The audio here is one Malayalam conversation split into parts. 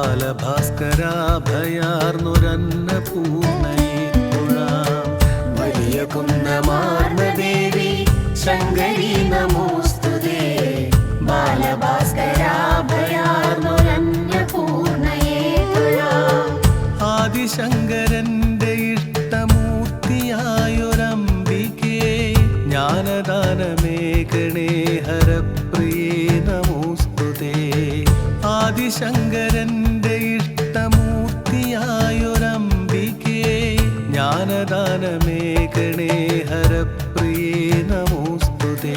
ബാലഭാസ്കരാഭയാർന്നൊരന്നപൂർണയെ തൊഴാം. വലിയ കുന്നമാർന്ന ദേവി ശങ്കരി നമോസ്തുതേ. ബാലഭാസ്കരാഭയാർന്നൊരന്നപൂർണയെ തൊഴാം. ആദിശങ്കരന്റെ ഇഷ്ടമൂർത്തിയായൊരംബികേ ജ്ഞാനദാനമേകണേ ഹരപ്രിയേ നമോസ്തുതേ. ആദിശങ്കരന്റെ ഇഷ്ടമൂർത്തിയായൊരംബികേ ജ്ഞാനദാനമേകണേ ഹരപ്രിയേ നമോസ്തുതേ.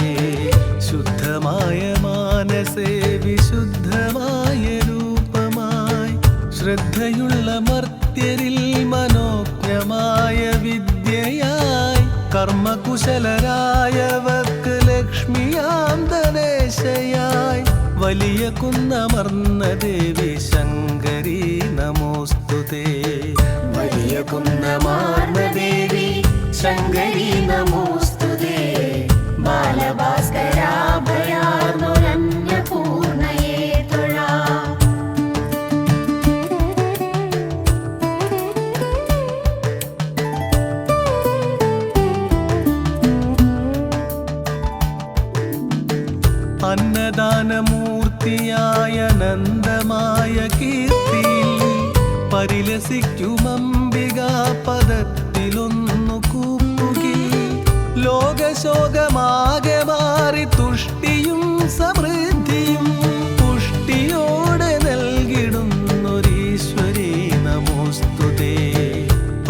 ശുദ്ധമായ മാനസേ വിശുദ്ധമായ രൂപമായി ശ്രദ്ധയുള്ള മർത്യരിൽ മനോജ്ഞമായ വിദ്യയായി കർമ്മകുശലരായവർക്ക് ലക്ഷ്മിയാം ധനേശയായി വലിയ കുന്നമർന്ന ദേവി ശങ്കരി നമോസ്തുതേ. വലിയ കുന്നമാർന്ന ദേവി ശങ്കരി നമോസ്തുതേ. ബാലഭാസ്കരാഭയാർന്നൊരന്നപൂർണയെ തൊഴാം. അന്നദാനമൂർത്തിയായ നന്ദമായ കീർത്തിയിൽ പരിലസിക്കുമംബിക പദത്തിലൊന്നു കൂപ്പുകിൽ ലോകശോകമാകെ മാറി തുഷ്ടിയും സമൃദ്ധിയും പുഷ്ടിയോടെ നൽകിടുന്നൊരീശ്വരി നമോസ്തുതേ.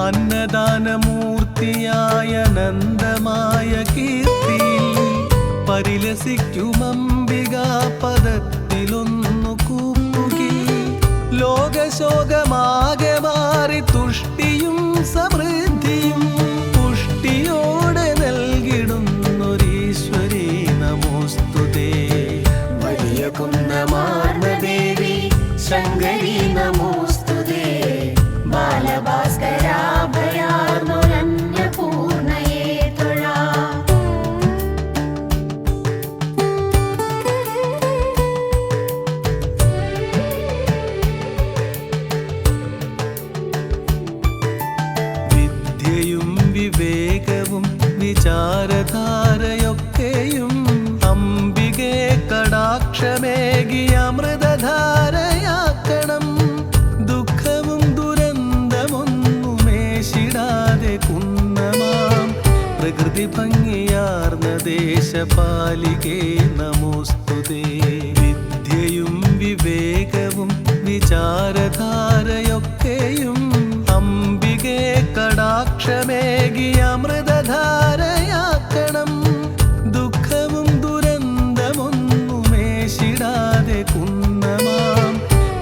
അന്നദാനമൂർത്തിയായ നന്ദമായ കീർത്തിയിൽ പരിലസിക്കുമംബിക പദത്തിലൊന്നു കൂപ്പുകിൽ ലോകശോകമാകെ മാറി തുഷ്ടിയും സമൃദ്ധിയും പുഷ്ടിയോടെ നൽകിടുന്നൊരീശ്വരി നമോസ്തുതേ. വലിയ കുന്നമാർന്ന ദേവി ശങ്കരി നമോസ്തുതേ. ബാലഭാസ്കരാഭയാർന്നൊരന്നപൂർണയെ തൊഴാം. വിദ്യയും വിവേകവും വിചാരധാരയൊക്കെയും അംബികെ കടാക്ഷമേകി അമൃതധാരയാക്കണം. ദുഃഖവും ദുരന്തമൊന്നുമേശിടാതെ കുന്നമാം പ്രകൃതി ഭംഗിയാർന്ന ദേശപാലികേ നമോസ്തുതേ. വിദ്യയും വിവേകവും വിചാരധാരയൊക്കെയും അംബികെ കടാക്ഷമേകി അമൃതധാരയാക്കണം. ദുഃഖവും ദുരന്തമൊന്നുമേശിടാതെ കുന്നമാം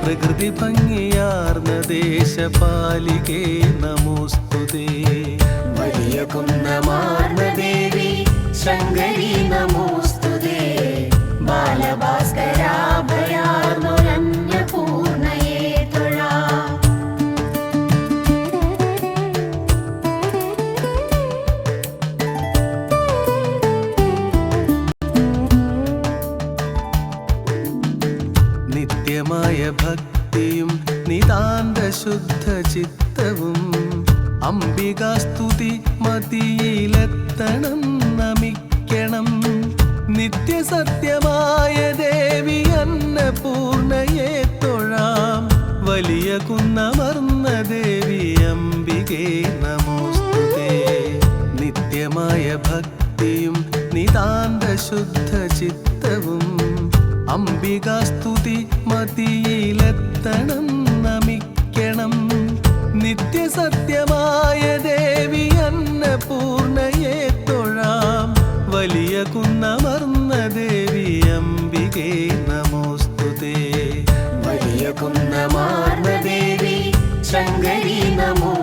പ്രകൃതി ഭംഗിയാർന്ന ദേശപാലികേ നമോസ്തുതേ. വലിയ കുന്നമാർന്ന ദേവി ശങ്കരി നമോസ്തുതേ. ബാലഭാസ്കരാഭയാർന്നൊരന്നപൂർണയെ തൊഴാം. നിത്യമായ ഭക്തിയും നിതാന്ത ശുദ്ധ ചിത്തവും അംബികാസ്തുതി മതിയിലെത്തണം നമിക്കണം. നിത്യസത്യമായ ദേവി അന്നപൂർണയെ തൊഴാം. വലിയ കുന്നമർന്ന ദേവി അംബികേ നമോസ്തുതേ. നിത്യമായ ഭക്തിയും നിതാന്ത ശുദ്ധ ചിത്തവും അംബികാസ്തുതി മതിയിലെത്തണം നമിക്കണം. നിത്യസത്യമായ ദേവി അന്നപൂർണയെ തൊഴാം. വലിയ കുന്നമർന്ന ദേവി അംബികേ നമോസ്തുതേ. വലിയ കുന്നമാർന്ന ദേവി ശങ്കരി നമോ